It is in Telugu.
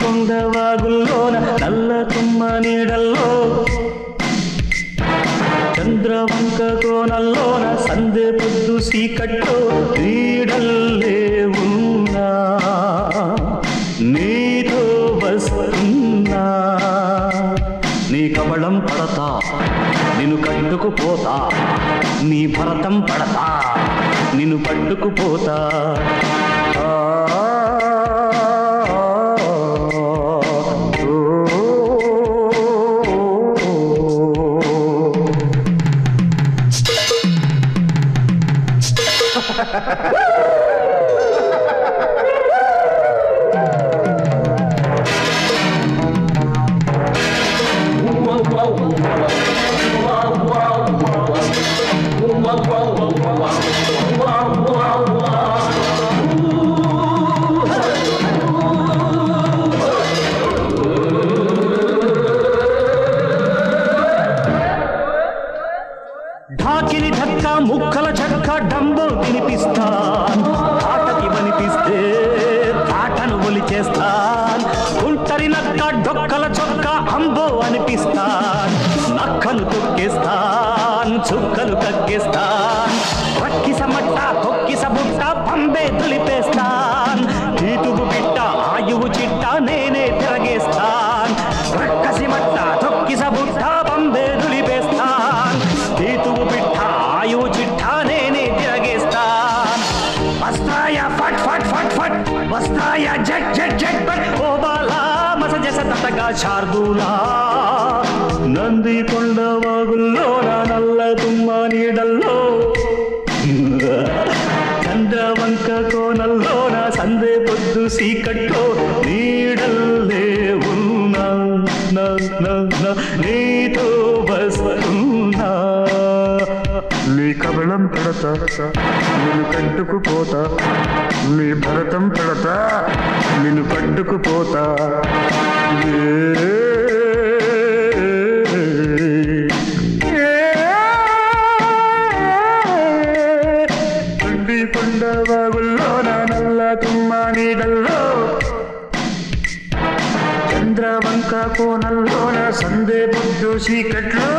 నందికొండవాగుల్లోన నల్ల తుమ్మ నీడల్లో చంద్రవంక కోనల్లోన సందె పొద్దు సీకట్లో నీడల్లే ఉన్నా నీతో వస్తున్నా నీ కవళం పడతా నిన్ను కట్టుకుపోతా నీ భరతం పడతా నిన్ను పట్టుకుపోతా ఢాకిని ఢక్క ముక్కల చెక్క డంబో తినిపిస్తాన్ ఆటకి వనిపిస్తే ఆటను ఒలిచేస్తాన్ కుంటరి నక్క డొక్కల చొక్క అంబో అనిపిస్తాన్ నక్కలు తొక్కేస్తాన్ చుక్కలు కక్కేస్తాన్ రక్కిస మట్ట తొక్కిస బుట్ట పంబే తులిపేస్తాన్ తీతుగు బిట్ట ఆయువు చిట్ట నేనే తిరగేస్తాన్ రక్కసి మట్ట తొక్కిస బుట్ట పంబే తులిపేస్తాన్ తీతుగు బిట్ట ఆయువు చిట్ట నేనే తిరగేస్తాన్ వస్తాయా ఫట్ ఫట్ ఫట్ ఫట్ వస్తాయా జట్ జట్ జట్ బట్ ఓ బాలా మసజస తటగా శార్దూలా నందికొండవాగుల్లోన నల్ల తుమ్మ నీడల్లో చంద్రవంక కోనల్లోన సందె పొద్దు సీకట్లో నీడల్లే ఉన్నా నీతో వస్తున్నా నీ కవళం పడతా పడతా నేను కట్టుకుపోతా నీ భరతం పెడతా నేను కట్టుకుపోతా కొండ బాగుల్లో నా నల్ల తుమ్మ నీడల్లో చంద్రవంక కోనల్లో నా సందే పొద్దు చీకట్లో